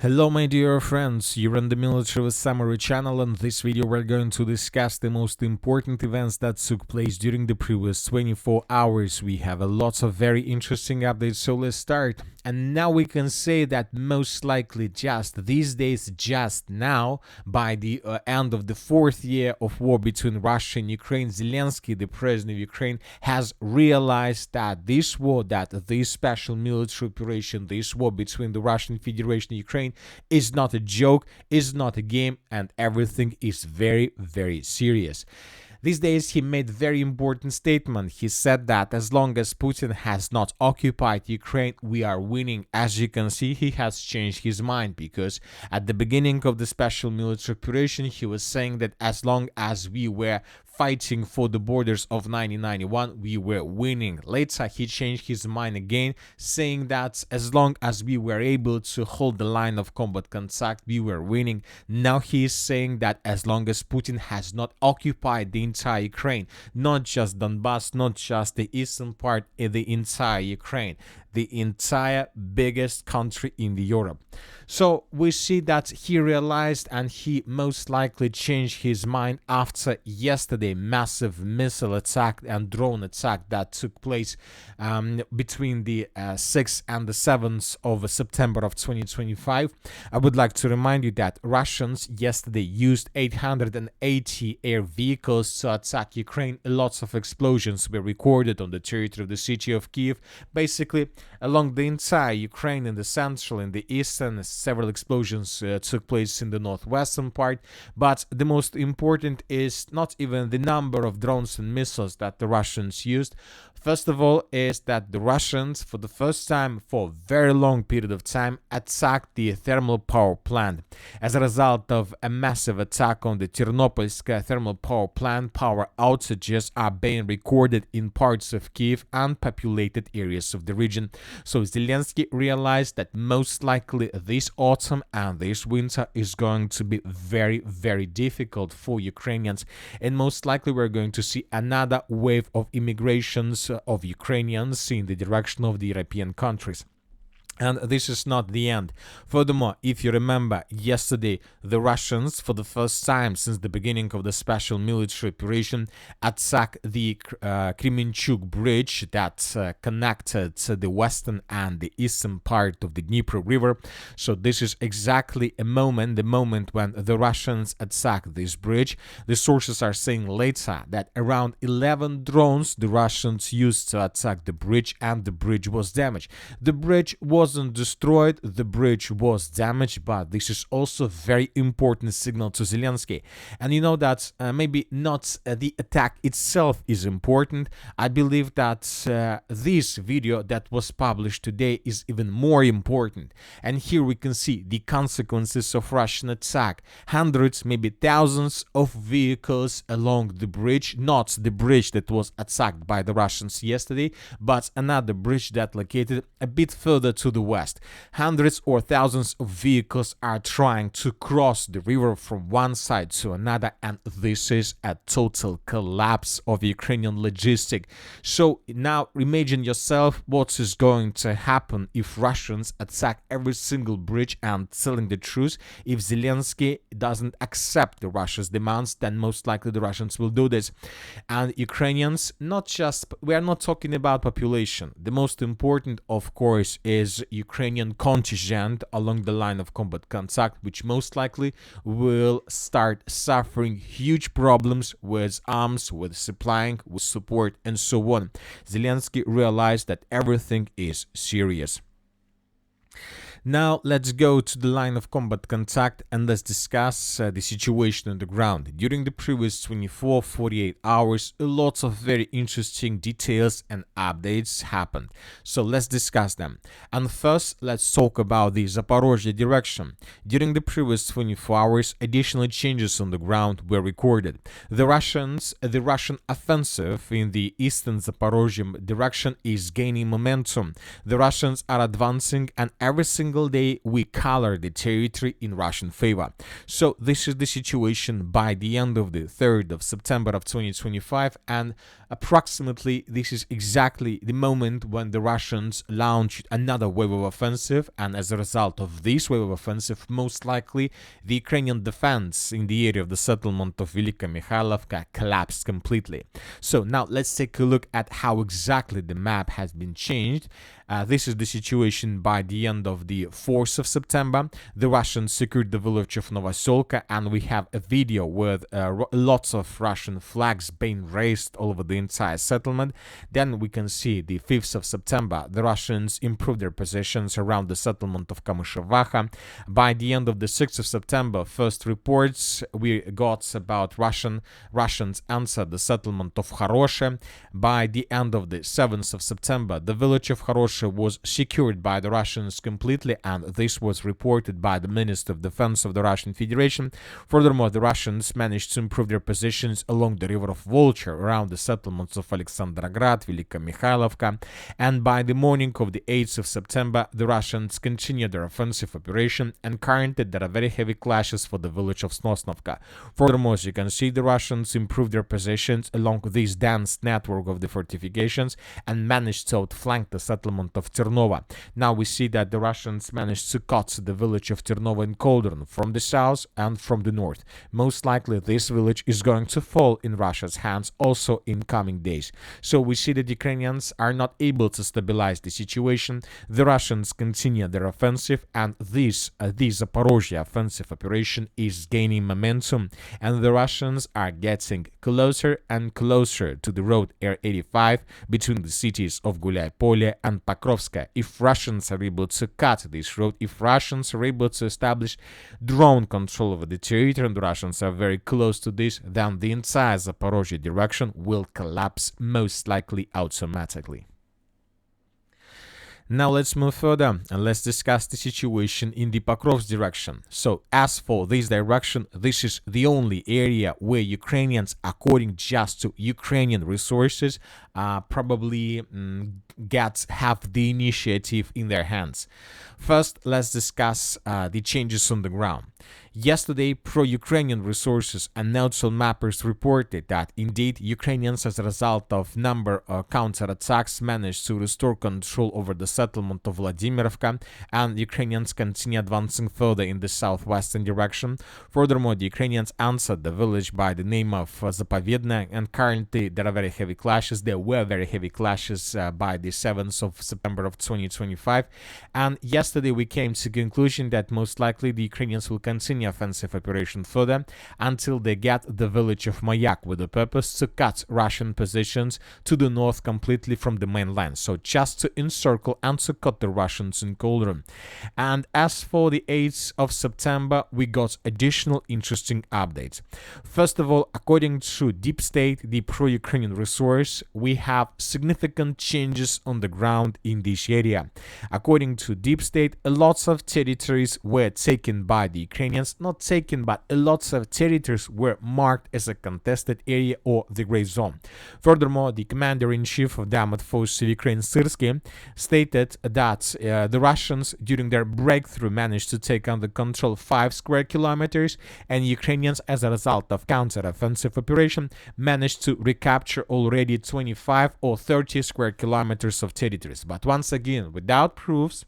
Hello my dear friends, you're on the Military Summary channel, and in this video we're going to discuss the most important events that took place during the previous 24 hours. We have a lot of very interesting updates, so let's start. And now we can say that most likely just these days, just now, by the end of the fourth year of war between Russia and Ukraine, Zelensky, the president of Ukraine, has realized that this war, that this special military operation, this war between the Russian Federation and Ukraine is not a joke, is not a game, and everything is very, very serious. These days, he made very important statement. He said that as long as Putin has not occupied Ukraine, we are winning. As you can see, he has changed his mind, because at the beginning of the special military operation, he was saying that as long as we were fighting for the borders of 1991, we were winning. Later, he changed his mind again, saying that as long as we were able to hold the line of combat contact, we were winning. Now he is saying that as long as Putin has not occupied the entire Ukraine, not just Donbass, not just the eastern part, the entire Ukraine, the entire biggest country in the Europe. So we see that he realized, and he most likely changed his mind after yesterday massive missile attack and drone attack that took place between the 6th and the 7th of September of 2025. I would like to remind you that Russians yesterday used 880 air vehicles to attack Ukraine. Lots of explosions were recorded on the territory of the city of Kiev. Basically, along the entire Ukraine, in the central, in the eastern, several explosions took place in the northwestern part. But the most important is not even the number of drones and missiles that the Russians used. First of all, is that the Russians, for the first time for a very long period of time, attacked the thermal power plant. As a result of a massive attack on the Ternopolsk thermal power plant, power outages are being recorded in parts of Kiev and populated areas of the region. So Zelensky realized that most likely this autumn and this winter is going to be very, very difficult for Ukrainians, and most likely we're going to see another wave of immigrations of Ukrainians in the direction of the European countries. And this is not the end. Furthermore, if you remember, yesterday the Russians, for the first time since the beginning of the special military operation, attacked the Kremenchuk bridge that connected the western and the eastern part of the Dnieper River. So this is exactly the moment when the Russians attacked this bridge. The sources are saying later that around 11 drones the Russians used to attack the bridge, and the bridge was damaged. The bridge wasn't destroyed, the bridge was damaged, but this is also a very important signal to Zelensky. And you know that maybe not the attack itself is important. I believe that this video that was published today is even more important. And here we can see the consequences of Russian attack. Hundreds, maybe thousands of vehicles along the bridge, not the bridge that was attacked by the Russians yesterday, but another bridge that located a bit further to the west. Hundreds or thousands of vehicles are trying to cross the river from one side to another, and this is a total collapse of Ukrainian logistics. So now imagine yourself what is going to happen if Russians attack every single bridge. And telling the truth, if Zelensky doesn't accept the Russia's demands, then most likely the Russians will do this. And Ukrainians, we are not talking about population. The most important, of course, is Ukrainian contingent along the line of combat contact, which most likely will start suffering huge problems with arms, with supplying, with support, and so on. Zelensky realized that everything is serious. Now let's go to the line of combat contact and let's discuss the situation on the ground. During the previous 24-48 hours, lots of very interesting details and updates happened. So let's discuss them. And first, let's talk about the Zaporizhzhia direction. During the previous 24 hours, additional changes on the ground were recorded. The Russian offensive in the eastern Zaporizhzhia direction is gaining momentum. The Russians are advancing, and every single single day we color the territory in Russian favor. So this is the situation by the end of the 3rd of September of 2025, and approximately this is exactly the moment when the Russians launched another wave of offensive, and as a result of this wave of offensive, most likely the Ukrainian defense in the area of the settlement of Velika Mikhailovka collapsed completely. So now let's take a look at how exactly the map has been changed. This is the situation by the end of the 4th of September. The Russians secured the village of Novoselka, and we have a video with lots of Russian flags being raised all over the entire settlement. Then we can see the 5th of September, the Russians improved their positions around the settlement of Kamyshevacha. By the end of the 6th of September, first reports we got about Russians entered the settlement of Хороше. By the end of the 7th of September, the village of Хороше was secured by the Russians completely, and this was reported by the Minister of Defense of the Russian Federation. Furthermore, the Russians managed to improve their positions along the river of Volcha around the settlements of Alexandragrad, Velika Mikhailovka, and by the morning of the 8th of September, the Russians continued their offensive operation, and currently there are very heavy clashes for the village of Snosnovka. Furthermore, as you can see, the Russians improved their positions along this dense network of the fortifications and managed to outflank the settlement of Ternova. Now we see that the Russians managed to cut the village of Ternova and Koldron from the south and from the north. Most likely this village is going to fall in Russia's hands also in coming days. So we see that Ukrainians are not able to stabilize the situation. The Russians continue their offensive, and the Zaporizhzhia offensive operation is gaining momentum, and the Russians are getting closer and closer to the road R85 between the cities of Gulyai-Polye and Pokrovsk. If Russians are able to cut this road, if Russians are able to establish drone control over the territory, and the Russians are very close to this, then the entire Zaporizhzhia direction will collapse most likely automatically. Now let's move further and let's discuss the situation in the Pokrovsk direction. So as for this direction, this is the only area where Ukrainians, according just to Ukrainian resources, probably have the initiative in their hands. First, let's discuss the changes on the ground. Yesterday, pro-Ukrainian resources and neutral mappers reported that indeed Ukrainians, as a result of number of counterattacks, managed to restore control over the settlement of Vladimirovka, and Ukrainians continue advancing further in the southwestern direction. Furthermore, the Ukrainians answered the village by the name of Zaporizhzhia, and currently there are very heavy clashes. There were very heavy clashes by the 7th of September of 2025, and yesterday we came to the conclusion that most likely the Ukrainians will continue offensive operation further until they get the village of Mayak, with the purpose to cut Russian positions to the north completely from the mainland, so just to encircle and to cut the Russians in Koldron. And as for the 8th of September, we got additional interesting updates. First of all, according to Deep State, the pro-Ukrainian resource, we have significant changes on the ground in this area. According to Deep State, lots of territories were taken by the Ukrainians, not taken, but lots of territories were marked as a contested area or the gray zone. Furthermore, the commander-in-chief of the armed forces of Ukraine, Sieversk, stated that the Russians, during their breakthrough, managed to take under control 5 square kilometers, and Ukrainians, as a result of counter-offensive operation, managed to recapture already 25 or 30 square kilometers of territories. But once again, without proofs,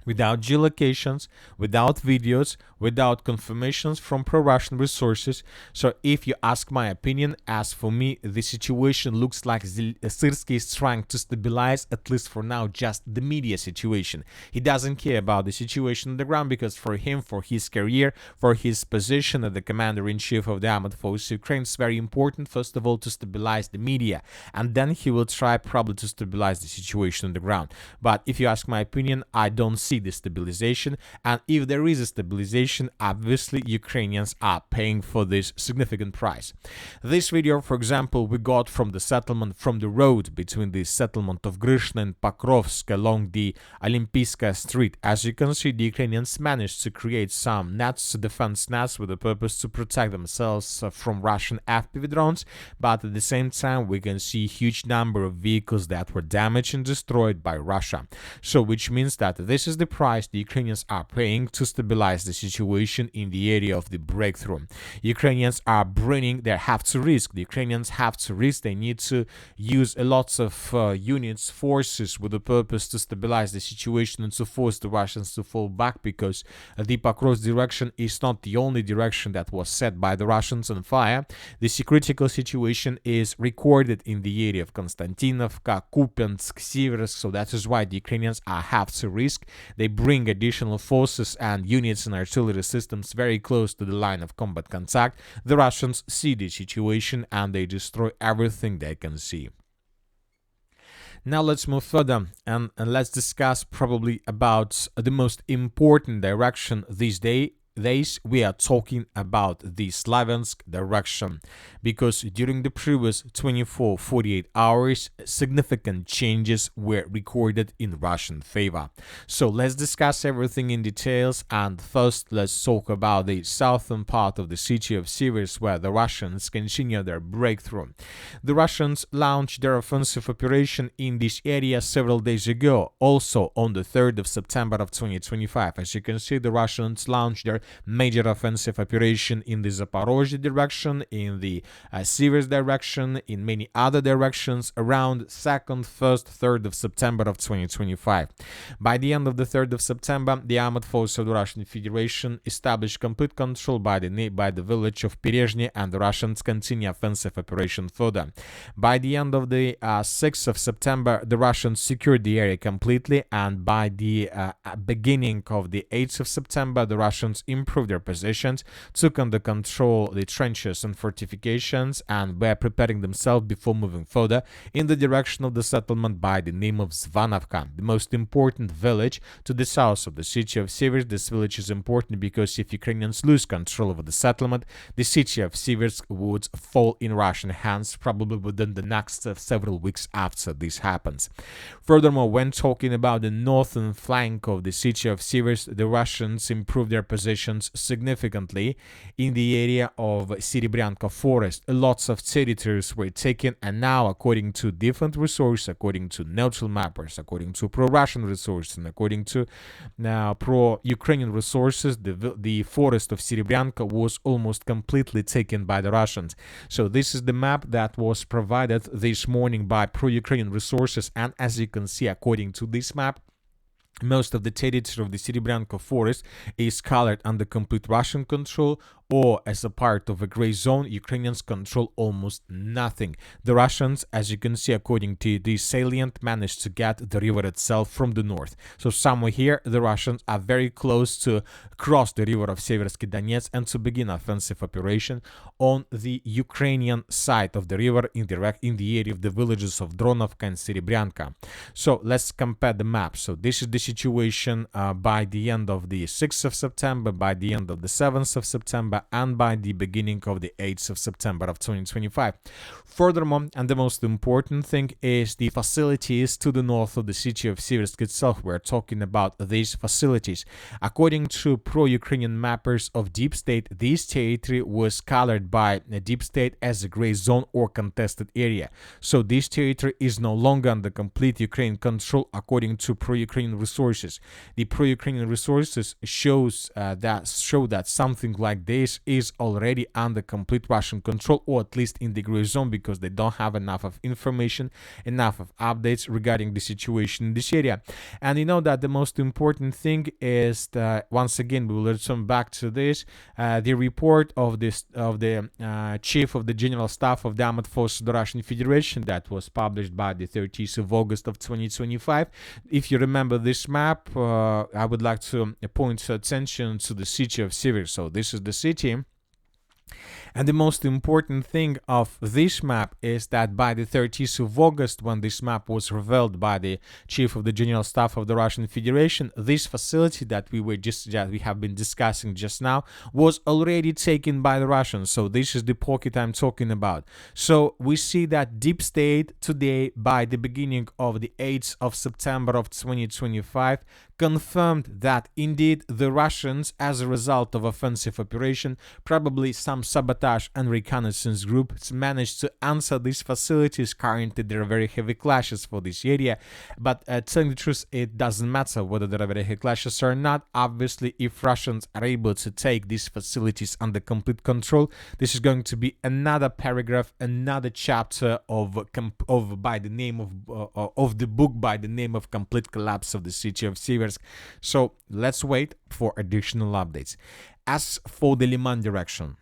without geolocations, without videos, without confirmations from pro-Russian resources. So if you ask my opinion, as for me, the situation looks like Sieversk is trying to stabilize, at least for now, just the media situation. He doesn't care about the situation on the ground, because for him, for his career, for his position as the commander-in-chief of the armed forces of Ukraine, it's very important, first of all, to stabilize the media, and then he will try probably to stabilize the situation on the ground. But if you ask my opinion, I don't see the stabilization, and if there is a stabilization, obviously Ukrainians are paying for this significant price. This video, for example, we got from the settlement, from the road between the settlement of Grishna and Pokrovsk along the Olympiyska Street. As you can see, the Ukrainians managed to create some nets, defense nets, with the purpose to protect themselves from Russian FPV drones, but at the same time we can see huge number of vehicles that were damaged and destroyed by Russia. So which means that this is the price the Ukrainians are paying to stabilize the situation in the area of the breakthrough. Ukrainians are they have to risk. The Ukrainians have to risk. They need to use a lot of units, forces with the purpose to stabilize the situation and to force the Russians to fall back, because the Pokrovsk direction is not the only direction that was set by the Russians on fire. This critical situation is recorded in the area of Konstantinovka, Kupiansk, Sieversk, so that is why the Ukrainians have to risk. They bring additional forces and units and artillery systems very close to the line of combat contact. The Russians see the situation and they destroy everything they can see. Now let's move further and let's discuss probably about the most important direction these days. We are talking about the Sieversk direction, because during the previous 24-48 hours, significant changes were recorded in Russian favor. So let's discuss everything in details, and first let's talk about the southern part of the city of Sieversk, where the Russians continue their breakthrough. The Russians launched their offensive operation in this area several days ago, also on the 3rd of September of 2025. As you can see, the Russians launched their major offensive operation in the Zaporizhzhia direction, in the Sieversk direction, in many other directions around 2nd, 1st, 3rd of September of 2025. By the end of the 3rd of September, the armed forces of the Russian Federation established complete control by the village of Perezhny, and the Russians continue offensive operation further. By the end of the 6th of September, the Russians secured the area completely, and by the beginning of the 8th of September, the Russians improved their positions, took under control the trenches and fortifications, and were preparing themselves before moving further in the direction of the settlement by the name of Zvanovka, the most important village to the south of the city of Sieversk. This village is important because if Ukrainians lose control over the settlement, the city of Sieversk would fall in Russian hands probably within the next several weeks after this happens. Furthermore, when talking about the northern flank of the city of Sieversk, the Russians improved their positions significantly in the area of Serebryanka forest. Lots of territories were taken, and now, according to different resources, according to neutral mappers, according to pro-Russian resources, and according to pro-Ukrainian resources, the forest of Serebryanka was almost completely taken by the Russians. So this is the map that was provided this morning by pro-Ukrainian resources, and as you can see, according to this map, most of the territory of the Serebryanka forest is colored under complete Russian control, or as a part of a gray zone. Ukrainians control almost nothing. The Russians, as you can see, according to the salient, managed to get the river itself from the north. So somewhere here, the Russians are very close to cross the river of Sieversk Donetsk and to begin offensive operation on the Ukrainian side of the river in the area of the villages of Dronovka and Serebryanka. So let's compare the map. So this is the situation by the end of the 6th of September, by the end of the 7th of September, and by the beginning of the 8th of September of 2025. Furthermore, and the most important thing is the facilities to the north of the city of Sieversk itself. We're talking about these facilities. According to pro-Ukrainian mappers of Deep State, this territory was colored by Deep State as a gray zone or contested area. So this territory is no longer under complete Ukrainian control, according to pro-Ukrainian resources. The pro-Ukrainian resources show that something like this is already under complete Russian control, or at least in the gray zone, because they don't have enough of information, enough of updates regarding the situation in this area. And you know that the most important thing is that, once again, we will return back to this, the report of the chief of the general staff of the armed forces of the Russian Federation that was published by the 30th of August of 2025. If you remember this map, I would like to point attention to the city of Sieversk. So this is the city. And the most important thing of this map is that by the 30th of August, when this map was revealed by the chief of the general staff of the Russian Federation, this facility that we have been discussing just now was already taken by the Russians. So this is the pocket I'm talking about. So we see that Deep State today, by the beginning of the 8th of September of 2025, confirmed that indeed the Russians, as a result of offensive operation, probably some sabotage and reconnaissance groups, managed to answer these facilities. Currently there are very heavy clashes for this area, but telling the truth, it doesn't matter whether there are very heavy clashes or not. Obviously, if Russians are able to take these facilities under complete control, this is going to be another paragraph, another chapter of the book by the name of Complete Collapse of the City of Sieversk. So let's wait for additional updates. As for the Lyman direction,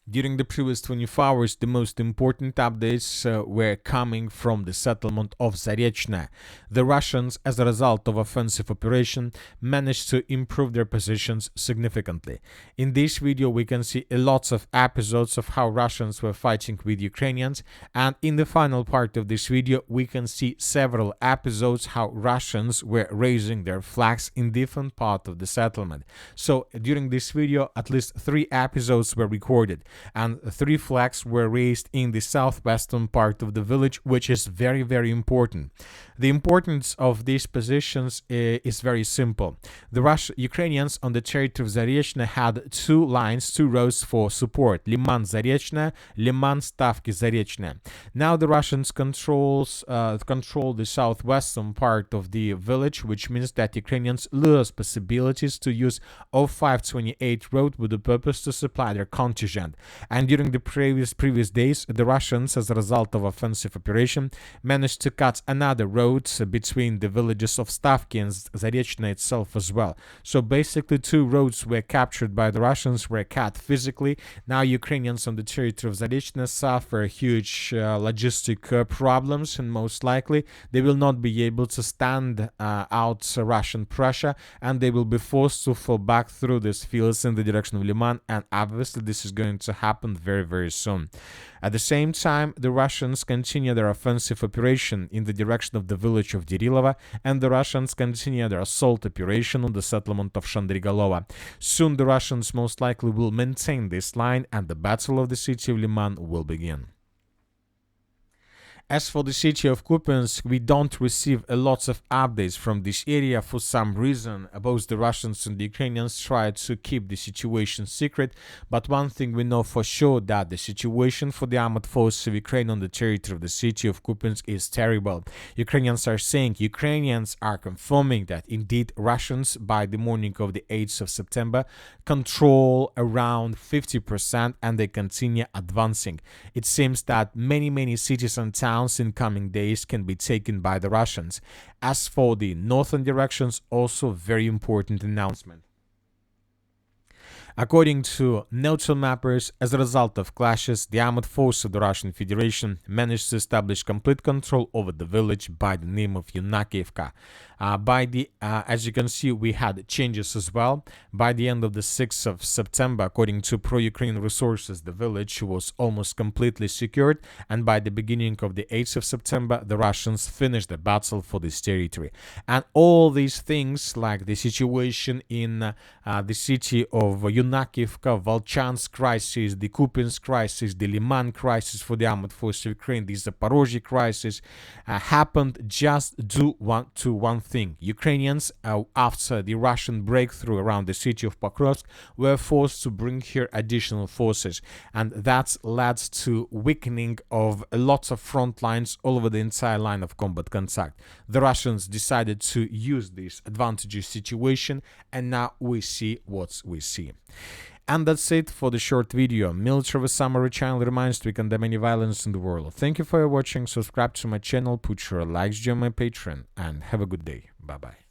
during the previous 24 hours, the most important updates were coming from the settlement of Zaporizhzhia. The Russians, as a result of offensive operation, managed to improve their positions significantly. In this video, we can see lots of episodes of how Russians were fighting with Ukrainians, and in the final part of this video, we can see several episodes how Russians were raising their flags in different parts of the settlement. So during this video, at least 3 episodes were recorded, and 3 flags were raised in the southwestern part of the village, which is very, very important. The importance of these positions is very simple. The Ukrainians on the territory of Zaporizhzhia had 2 lines, 2 roads for support: Lyman Zaporizhzhia, Lyman Stavki Zaporizhzhia. Now the Russians control the southwestern part of the village, which means that Ukrainians lose possibilities to use 0528 road with the purpose to supply their contingent. And during the previous days, the Russians, as a result of offensive operation, managed to cut another road between the villages of Stavki and Zaporizhzhia itself as well. So basically 2 roads were captured by the Russians, were cut physically. Now Ukrainians on the territory of Zaporizhzhia suffer huge logistic problems, and most likely they will not be able to stand out Russian pressure, and they will be forced to fall back through these fields in the direction of Lyman, and obviously this is going to happen very, very soon. At the same time, the Russians continue their offensive operation in the direction of the village of Derilova, and the Russians continue their assault operation on the settlement of Shandrigolova. Soon the Russians most likely will maintain this line, and the battle of the city of Lyman will begin. As for the city of Kupiansk, we don't receive a lot of updates from this area for some reason. Both the Russians and the Ukrainians try to keep the situation secret, but one thing we know for sure, that the situation for the armed forces of Ukraine on the territory of the city of Kupiansk is terrible. Ukrainians are saying, Ukrainians are confirming that indeed Russians by the morning of the 8th of September control around 50% and they continue advancing. It seems that many cities and towns in coming days can be taken by the Russians. As for the northern directions, also very important announcement. According to neutral mappers, as a result of clashes, the armed force of the Russian Federation managed to establish complete control over the village by the name of Yunakivka. As you can see, we had changes as well. By the end of the 6th of September, according to pro-Ukraine resources, the village was almost completely secured, and by the beginning of the 8th of September, the Russians finished the battle for this territory. And all these things, like the situation in the city of Yunakivka, Volchansk crisis, the Kupiansk crisis, the Lyman crisis for the armed forces of Ukraine, the Zaporizhzhia crisis, happened just due to one thing. Ukrainians, after the Russian breakthrough around the city of Pokrovsk, were forced to bring here additional forces, and that led to weakening of lots of front lines all over the entire line of combat contact. The Russians decided to use this advantageous situation, and now we see what we see. And that's it for the short video. Military Summary channel reminds we condemn any violence in the world. Thank you for watching, subscribe to my channel, put your likes, join my Patreon, and have a good day. Bye bye.